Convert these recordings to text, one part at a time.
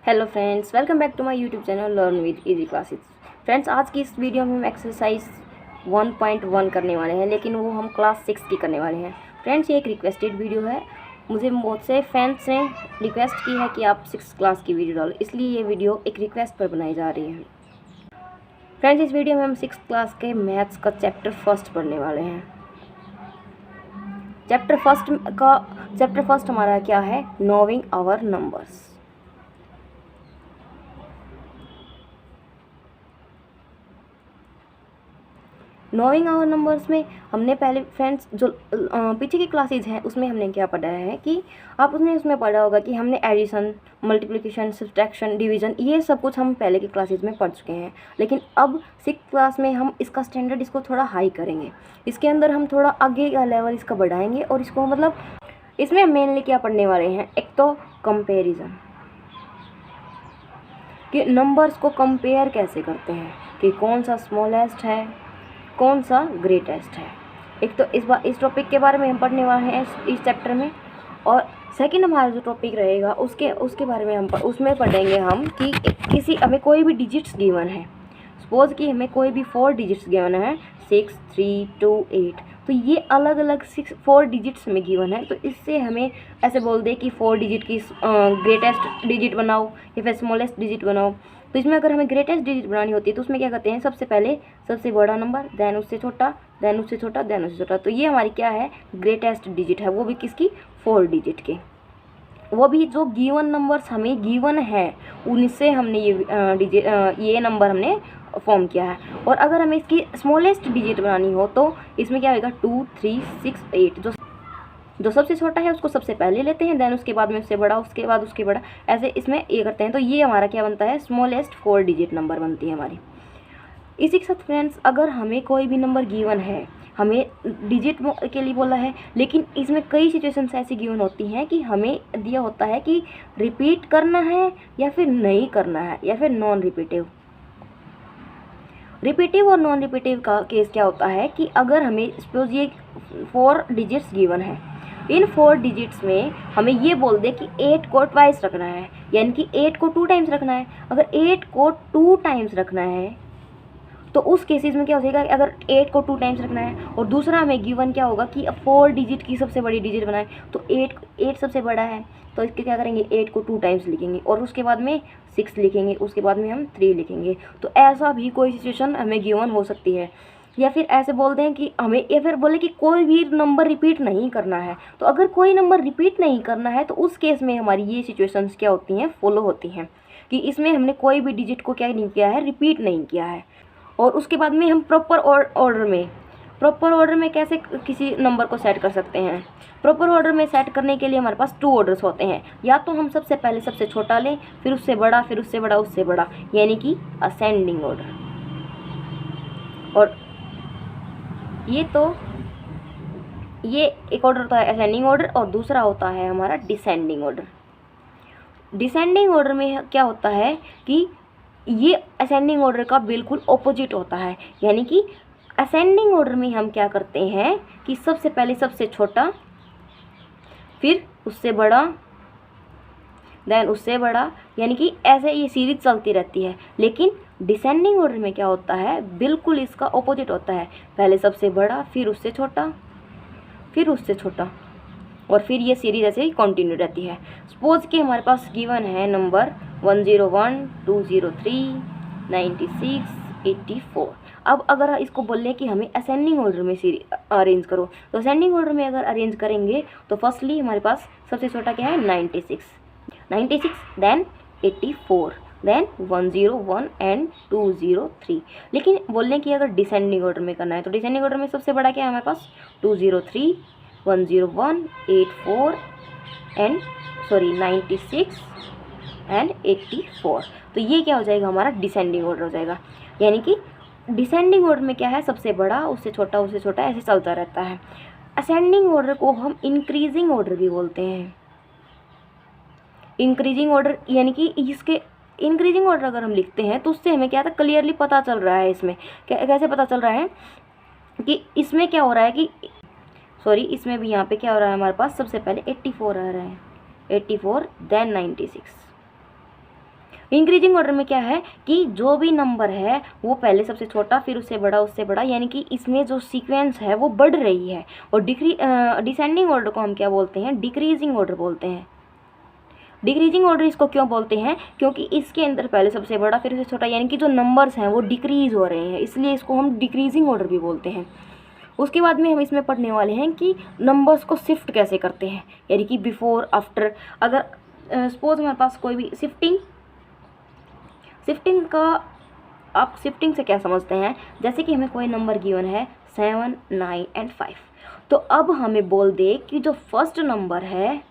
Hello friends, welcome back to my YouTube channel learn with easy classes. Friends, आज की इस video में हम एक्सरसाइज 1.1 करने वाले हैं, लेकिन वो हम क्लास 6 की करने वाले हैं। फ्रेंड्स, ये एक रिक्वेस्टेड वीडियो है। मुझे बहुत से फैंस ने रिक्वेस्ट की है कि आप 6 क्लास की वीडियो डालो, इसलिए ये वीडियो एक रिक्वेस्ट पर बनाई जा रही है। फ्रेंड्स, इस वीडियो में हम 6 क्लास के मैथ्स का चैप्टर फर्स्ट पढ़ने वाले हैं। चैप्टर फर्स्ट हमारा क्या है? Knowing our numbers. Knowing our numbers में हमने पहले फ्रेंड्स जो पीछे की क्लासेज हैं उसमें हमने क्या पढ़ा है कि आपने उसमें पढ़ा होगा कि हमने एडिशन, मल्टीप्लिकेशन, सब्ट्रैक्शन, डिवीजन, ये सब कुछ हम पहले की क्लासेज में पढ़ चुके हैं। लेकिन अब 6th क्लास में हम इसका स्टैंडर्ड इसको थोड़ा हाई करेंगे। इसके अंदर हम थोड़ा आगे का लेवल इसका बढ़ाएंगे और इसको मतलब इसमें मेनली क्या पढ़ने वाले हैं? एक तो कंपेरिजन, कि नंबर्स को कंपेयर कैसे करते हैं, कि कौन सा स्मॉलेस्ट है, कौन सा ग्रेटेस्ट है। एक तो इस टॉपिक के बारे में हम पढ़ने वाले हैं इस चैप्टर में। और सेकंड हमारा जो टॉपिक रहेगा उसके बारे में उसमें पढ़ेंगे हम कि किसी हमें कोई भी डिजिट्स गिवन है। सपोज कि हमें कोई भी 4 डिजिट्स गिवन है, 6, 3, 2, 8। तो ये अलग अलग 4 डिजिट्स में गिवन है। तो इससे हमें ऐसे बोल दे कि 4 डिजिट की ग्रेटेस्ट डिजिट बनाओ या फिर स्मॉलेस्ट डिजिट बनाओ। तो इसमें अगर हमें ग्रेटेस्ट डिजिट बनानी होती है तो उसमें क्या करते हैं? सबसे पहले सबसे बड़ा नंबर, देन उससे छोटा, देन उससे छोटा, देन उससे छोटा। तो ये हमारी क्या है? ग्रेटेस्ट डिजिट है, वो भी किसकी? 4 डिजिट के। वो भी जो गिवन नंबर्स हमें गिवन है उनसे हमने ये नंबर हमने फॉर्म किया है। और अगर हमें इसकी स्मॉलेस्ट डिजिट बनानी हो तो इसमें क्या होगा? 2, 3, 6, 8। जो सबसे छोटा है उसको सबसे पहले लेते हैं, देन उसके बाद में उससे बड़ा, उसके बाद उसके बड़ा, ऐसे इसमें ये करते हैं। तो ये हमारा क्या बनता है? स्मॉलेस्ट 4 डिजिट नंबर बनती है हमारी। इसी के साथ फ्रेंड्स, अगर हमें कोई भी नंबर गिवन है, हमें डिजिट के लिए बोला है, लेकिन इसमें कई सिचुएशंस ऐसी गिवन होती हैं कि हमें दिया होता है कि रिपीट करना है या फिर नहीं करना है या फिर नॉन रिपीटिव। रिपीटिव और नॉन रिपीटिव का केस क्या होता है कि अगर हमें सपोज ये 4 डिजिट्स गिवन है, इन 4 डिजिट्स में हमें ये बोल दे कि 8 को ट्वाइस रखना है, यानी कि 8 को 2 टाइम्स रखना है। अगर 8 को 2 टाइम्स रखना है तो उस केसेस में क्या हो जाएगा? अगर 8 को 2 टाइम्स रखना है और दूसरा हमें गिवन क्या होगा कि 4 डिजिट की सबसे बड़ी डिजिट बनाए, तो 8 सबसे बड़ा है, तो इसके क्या करेंगे? 8 को 2 टाइम्स लिखेंगे और उसके बाद में 6 लिखेंगे, उसके बाद में हम 3 लिखेंगे। तो ऐसा भी कोई सिचुएशन हमें गिवन हो सकती है। या फिर ऐसे बोल दें कि हमें, या फिर बोले कि कोई भी नंबर रिपीट नहीं करना है। तो अगर कोई नंबर रिपीट नहीं करना है तो उस केस में हमारी ये सिचुएशंस क्या होती हैं? फॉलो होती हैं, कि इसमें हमने कोई भी डिजिट को क्या नहीं किया है? रिपीट नहीं किया है। और उसके बाद में हम प्रॉपर ऑर्डर में कैसे किसी नंबर को सेट कर सकते हैं? प्रॉपर ऑर्डर में सेट करने के लिए हमारे पास 2 ऑर्डर्स होते हैं। या तो हम सबसे पहले सबसे छोटा लें, फिर उससे बड़ा, फिर उससे बड़ा, उससे बड़ा, यानी कि असेंडिंग ऑर्डर। और ये एक ऑर्डर होता है असेंडिंग ऑर्डर, और दूसरा होता है हमारा डिसेंडिंग ऑर्डर। डिसेंडिंग ऑर्डर में क्या होता है कि ये असेंडिंग ऑर्डर का बिल्कुल ऑपोजिट होता है। यानी कि असेंडिंग ऑर्डर में हम क्या करते हैं कि सबसे पहले सबसे छोटा, फिर उससे बड़ा, देन उससे बड़ा, यानी कि ऐसे ये सीरीज चलती रहती है। लेकिन डिसेंडिंग ऑर्डर में क्या होता है? बिल्कुल इसका ऑपोजिट होता है। पहले सबसे बड़ा, फिर उससे छोटा, फिर उससे छोटा, और फिर ये सीरीज ऐसे ही कंटिन्यू रहती है। सपोज कि हमारे पास गिवन है नंबर 101, 203, 96, 84। अब अगर इसको बोलें कि हमें असेंडिंग ऑर्डर में अरेंज करो, तो असेंडिंग ऑर्डर में अगर अरेंज करेंगे तो फर्स्टली हमारे पास सबसे छोटा क्या है? 96, देन 84, देन 101 एंड 203। लेकिन बोलने की अगर डिसेंडिंग ऑर्डर में करना है तो डिसेंडिंग ऑर्डर में सबसे बड़ा क्या है हमारे पास? 203, 101, 84 एंड 96 एंड 84। तो ये क्या हो जाएगा? हमारा डिसेंडिंग ऑर्डर हो जाएगा। यानी कि डिसेंडिंग ऑर्डर में क्या है? सबसे बड़ा, उससे छोटा, ऐसे चलता रहता है। असेंडिंग ऑर्डर को हम इंक्रीजिंग ऑर्डर भी बोलते हैं। इंक्रीजिंग ऑर्डर यानी कि इसके इंक्रीजिंग ऑर्डर अगर हम लिखते हैं तो उससे हमें क्या था? क्लियरली पता चल रहा है। इसमें कैसे पता चल रहा है कि इसमें क्या हो रहा है कि इसमें भी यहाँ पे क्या हो रहा है? हमारे पास सबसे पहले 84 आ रहा है, 84, देन 96, इंक्रीजिंग ऑर्डर में क्या है कि जो भी नंबर है वो पहले सबसे छोटा, फिर उससे बड़ा, उससे बड़ा, यानी कि इसमें जो सीक्वेंस है वो बढ़ रही है। और डिसेंडिंग ऑर्डर को हम क्या बोलते हैं? डिक्रीजिंग ऑर्डर बोलते हैं। डिक्रीजिंग ऑर्डर इसको क्यों बोलते हैं? क्योंकि इसके अंदर पहले सबसे बड़ा, फिर उससे छोटा, यानी कि जो नंबर्स हैं वो डिक्रीज हो रहे हैं, इसलिए इसको हम डिक्रीजिंग ऑर्डर भी बोलते हैं। उसके बाद में हम इसमें पढ़ने वाले हैं कि नंबर्स को शिफ्ट कैसे करते हैं, यानी कि बिफोर, आफ्टर। अगर सपोज हमारे पास कोई भी शिफ्टिंग का, आप शिफ्टिंग से क्या समझते हैं? जैसे कि हमें कोई नंबर गिवन है 7, 9 एंड 5, तो अब हमें बोल दे कि जो फर्स्ट नंबर है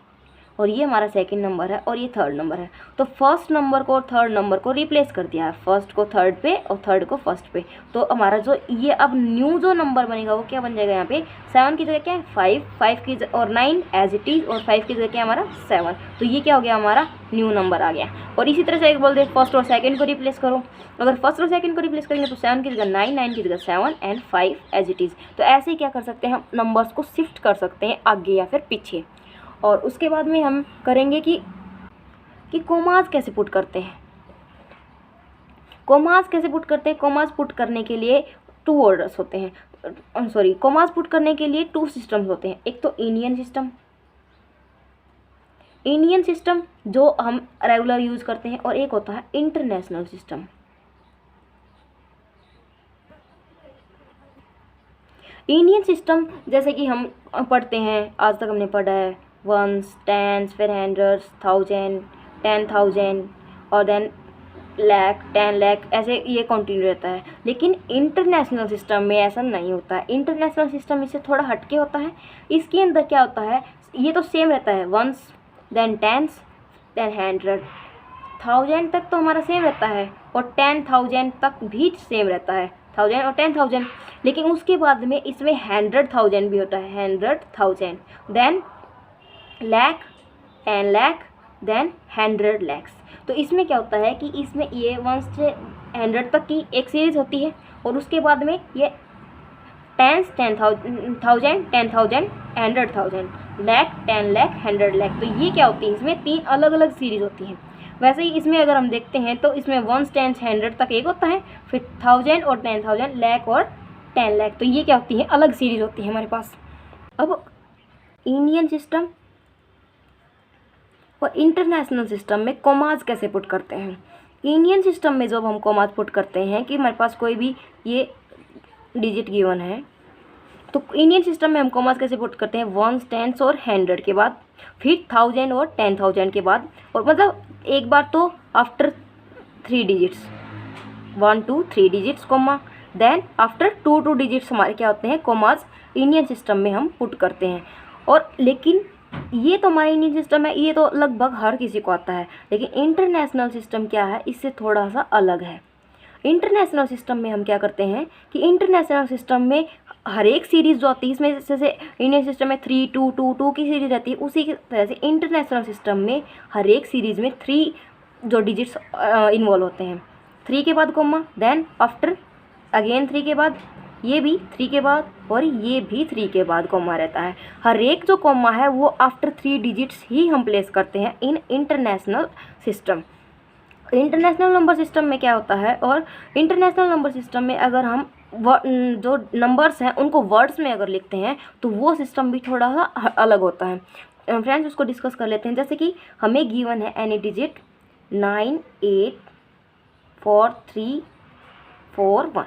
और ये हमारा सेकंड नंबर है और ये थर्ड नंबर है, तो फर्स्ट नंबर को और थर्ड नंबर को रिप्लेस कर दिया है, फर्स्ट को थर्ड पे और थर्ड को फर्स्ट पे। तो हमारा जो ये अब न्यू जो नंबर बनेगा वो क्या बन जाएगा? यहाँ पे 7 की जगह क्या है? 5, 5 की और 9 एज इट इज़, और 5 की जगह क्या है हमारा? 7। तो ये क्या हो गया? हमारा न्यू नंबर आ गया। और इसी तरह से एक बोल दे फर्स्ट और सेकंड को रिप्लेस करो। अगर फर्स्ट और सेकंड को रिप्लेस करेंगे तो 7 की जगह 9, 9 की जगह 7 एंड 5 एज इट इज़। तो ऐसे ही क्या कर सकते हैं? हम नंबर्स को शिफ्ट कर सकते हैं आगे या फिर पीछे। और उसके बाद में हम करेंगे कि कोमास कैसे पुट करते हैं। कोमास कैसे पुट करते हैं? कोमास पुट करने के लिए 2 ऑर्डर्स होते हैं, कोमास पुट करने के लिए 2 सिस्टम्स होते हैं। एक तो इंडियन सिस्टम जो हम रेगुलर यूज़ करते हैं, और एक होता है इंटरनेशनल सिस्टम। इंडियन सिस्टम जैसे कि हम पढ़ते हैं, आज तक हमने पढ़ा है वंस, टेंस, फिर हंड्रेड्स, 1000, 10,000 और देन लाख, 10 लाख, ऐसे ये कंटिन्यू रहता है। लेकिन इंटरनेशनल सिस्टम में ऐसा नहीं होता है। इंटरनेशनल सिस्टम इससे थोड़ा हटके होता है। इसके अंदर क्या होता है? ये तो सेम रहता है, वंस, देन टेंस, देन 100, 1000 तक तो हमारा सेम रहता है, और 10,000 तक भी सेम रहता है, 1000 और 10,000। लेकिन उसके बाद में इसमें 100,000 भी होता है, 100,000, देन लाख, 10 लाख, देन 100 लैक्स। तो इसमें क्या होता है कि इसमें ये 1 से 100 तक की एक सीरीज़ होती है, और उसके बाद में ये 10, 10,000, 10,000, 100,000, लाख, 10 लाख, 100 लाख। तो ये क्या होती है? इसमें 3 अलग अलग सीरीज़ होती हैं। वैसे ही इसमें अगर हम देखते हैं तो इसमें 1, 10, 100 तक एक होता है, फिर 1000 और 10,000, लाख और 10 लाख। तो ये क्या होती है? अलग सीरीज़ होती है हमारे पास। अब इंडियन सिस्टम और इंटरनेशनल सिस्टम में कोमास कैसे पुट करते हैं? इंडियन सिस्टम में जब हम कोमास पुट करते हैं कि हमारे पास कोई भी ये डिजिट गिवन है, तो इंडियन सिस्टम में हम कोमास कैसे पुट करते हैं? 1, 10 और 100 के बाद, फिर 1000 और 10,000 के बाद, और मतलब एक बार तो after 3 digits, 1, 2, 3 digits comma, then after 2 digits हमारे क्या होते हैं? कोमास इंडियन सिस्टम में हम पुट करते हैं। और लेकिन ये तो हमारा इंडियन सिस्टम है, ये तो लगभग हर किसी को आता है। लेकिन इंटरनेशनल सिस्टम क्या है? इससे थोड़ा सा अलग है। इंटरनेशनल सिस्टम में हम क्या करते हैं कि इंटरनेशनल सिस्टम में हर एक सीरीज़ जो आती है, इसमें जैसे इंडियन सिस्टम में 3, 2, 2, 2 की सीरीज़ रहती है, उसी की तरह से इंटरनेशनल सिस्टम में हर एक सीरीज़ में 3 जो डिजिट्स इन्वॉल्व होते हैं। 3 के बाद कोमा, देन आफ्टर अगेन 3 के बाद, ये भी 3 के बाद, और ये भी 3 के बाद कोमा रहता है। हर एक जो कोमा है वो आफ्टर 3 डिजिट्स ही हम प्लेस करते हैं in international system. International number system में क्या होता है? और इंटरनेशनल नंबर सिस्टम में अगर हम जो नंबर्स हैं उनको वर्ड्स में अगर लिखते हैं तो वो सिस्टम भी थोड़ा सा अलग होता है। फ्रेंड्स, उसको डिस्कस कर लेते हैं। जैसे कि हमें गिवन है एनी डिजिट 9, 8, 4, 3, 4, 1।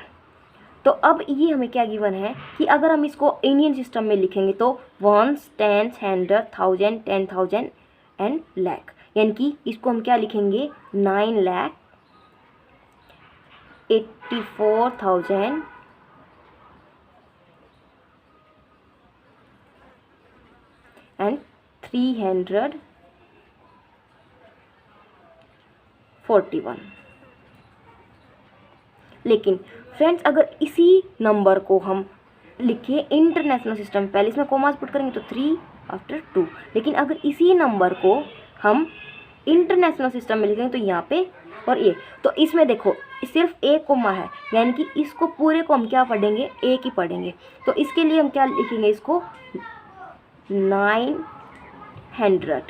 तो अब ये हमें क्या गिवन है कि अगर हम इसको इंडियन सिस्टम में लिखेंगे तो 1, 10, 100, 1000, 10,000 एंड लाख, यानी कि इसको हम क्या लिखेंगे? 9,84,000 एंड 341। लेकिन फ्रेंड्स, अगर इसी नंबर को हम लिखे इंटरनेशनल सिस्टम, पहले इसमें कोमास पुट करेंगे तो 3 आफ्टर 2, लेकिन अगर इसी नंबर को हम इंटरनेशनल सिस्टम में लिखेंगे तो यहाँ पे और ये, तो इसमें देखो सिर्फ एक कोमा है, यानी कि इसको पूरे को हम क्या पढ़ेंगे? एक ही पढ़ेंगे। तो इसके लिए हम क्या लिखेंगे? इसको 900।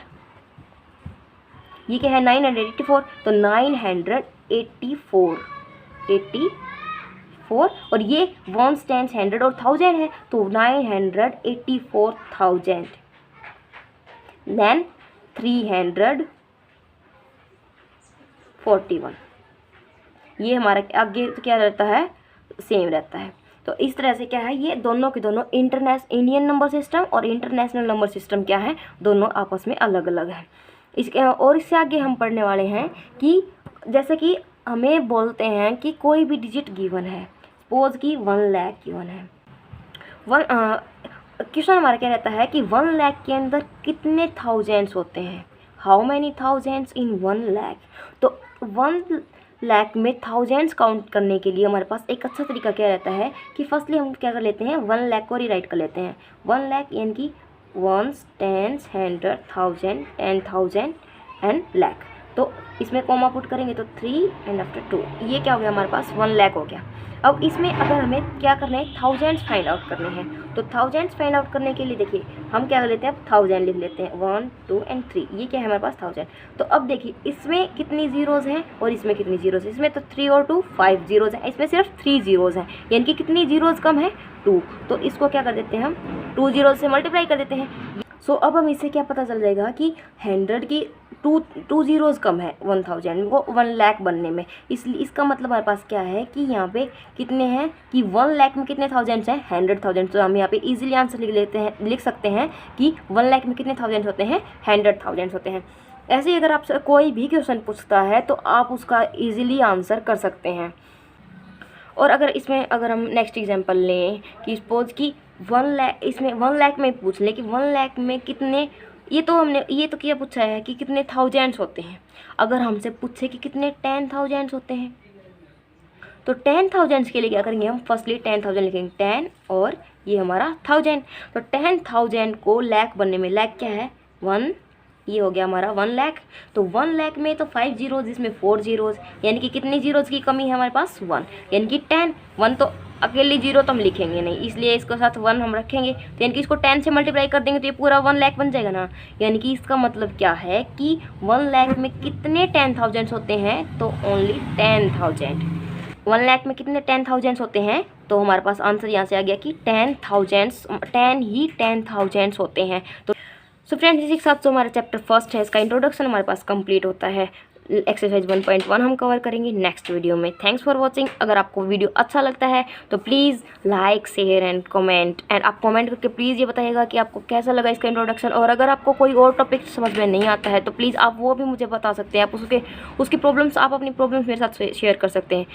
ये क्या है 984, तो 984 और ये वंस, टेंस, 100 और 1000 है, तो 984,000। देन 341, ये हमारा आगे तो क्या रहता है, सेम रहता है। तो इस तरह से क्या है, ये दोनों के दोनों इंडियन नंबर सिस्टम और इंटरनेशनल नंबर सिस्टम क्या है, दोनों आपस में अलग अलग है। और इससे आगे हम पढ़ने वाले हैं कि जैसे कि हमें बोलते हैं कि कोई भी डिजिट गिवन है, सपोज कि 1 लाख गिवन है। क्वेश्चन हमारा क्या रहता है कि 1 लाख के अंदर कितने थाउजेंड्स होते हैं, हाउ मैनी थाउजेंड्स इन 1 लाख। तो 1 लाख में थाउजेंड्स काउंट करने के लिए हमारे पास एक अच्छा तरीका क्या रहता है कि फर्स्टली हम क्या कर लेते हैं, 1 लाख को रीराइट कर लेते हैं। 1 लाख यानी कि वंस, टेंस, 100, 1000, 10,000 एंड लाख। तो इसमें कॉमा पुट करेंगे तो 3 एंड आफ्टर 2, ये क्या हो गया हमारे पास 1 लाख हो गया। अब इसमें अगर हमें क्या करना है, थाउजेंड्स फाइंड आउट करने हैं, तो थाउजेंड्स फाइंड आउट करने के लिए देखिए हम क्या कर लेते हैं, 1000 लिख लेते हैं, 1 2 एंड 3, ये क्या है हमारे पास 1000। तो अब देखिए इसमें कितनी जीरोज़ हैं और इसमें कितनी जीरोज़ हैं, इसमें तो 3 और 2 5 जीरोज़ हैं, इसमें सिर्फ 3 जीरोज़ हैं, यानी कि कितनी जीरोज़ कम है, 2। तो इसको क्या कर देते हैं हम 2 जीरोज़ से मल्टीप्लाई कर देते हैं। सो अब हम इससे क्या पता चल जाएगा कि 100 की 2 जीरोज़ कम है 1000 वो 1 लाख बनने में, इसलिए इसका मतलब हमारे पास क्या है कि यहाँ पे कितने हैं कि 1 लाख में कितने थाउजेंड्स हैं, 100,000। तो हम यहाँ पे इजीली आंसर लिख सकते हैं कि 1 लाख में कितने थाउजेंड्स होते हैं, 100,000 होते हैं। ऐसे ही अगर आपसे कोई भी क्वेश्चन पूछता है तो आप उसका ईजिली आंसर कर सकते हैं। और अगर हम नेक्स्ट एग्जांपल लें कि सपोज कि 1 लाख, इसमें 1 लाख में पूछ लें कि 1 लाख में कितने, ये तो क्या पूछा है कि कितने थाउजेंड्स होते हैं। अगर हमसे पूछे कि कितने 10,000 होते हैं, तो 10,000 के लिए क्या करेंगे हम, फर्स्टली 10,000 लिखेंगे, 10 और ये हमारा 1000। तो 10,000 को लाख बनने में, लाख क्या है 1, ये हो गया हमारा 1 लाख। तो 1 लाख में तो 5 जीरोज़, इसमें 4 जीरोज़, यानी कि कितनी जीरोज़ की कमी है हमारे पास, 1, यानी कि 10। 1 तो अकेली जीरो तो हम लिखेंगे नहीं, इसलिए इसके साथ 1 हम रखेंगे, तो यानी कि इसको 10 से मल्टीप्लाई कर देंगे तो ये पूरा 1 लाख बन जाएगा ना। यानी कि इसका मतलब क्या है कि 1 लाख में कितने 10,000 होते हैं, तो ओनली 10,000। 1 लाख में कितने 10,000 होते हैं, तो हमारे पास आंसर यहाँ से आ गया कि 10,000 होते हैं। तो सो फ्रेंड्स, इसी के साथ जो हमारा चैप्टर फर्स्ट है इसका इंट्रोडक्शन हमारे पास कंप्लीट होता है। एक्सरसाइज 1.1 हम कवर करेंगे नेक्स्ट वीडियो में। Thanks for watching. अगर आपको वीडियो अच्छा लगता है तो please like, share and comment, and आप कमेंट करके प्लीज़ ये बताइएगा कि आपको कैसा लगा इसका इंट्रोडक्शन। और अगर आपको कोई और टॉपिक समझ में नहीं आता है तो प्लीज़ आप वो भी मुझे बता सकते हैं। आप उसकी प्रॉब्लम्स, आप अपनी प्रॉब्लम्स मेरे साथ शेयर कर सकते हैं।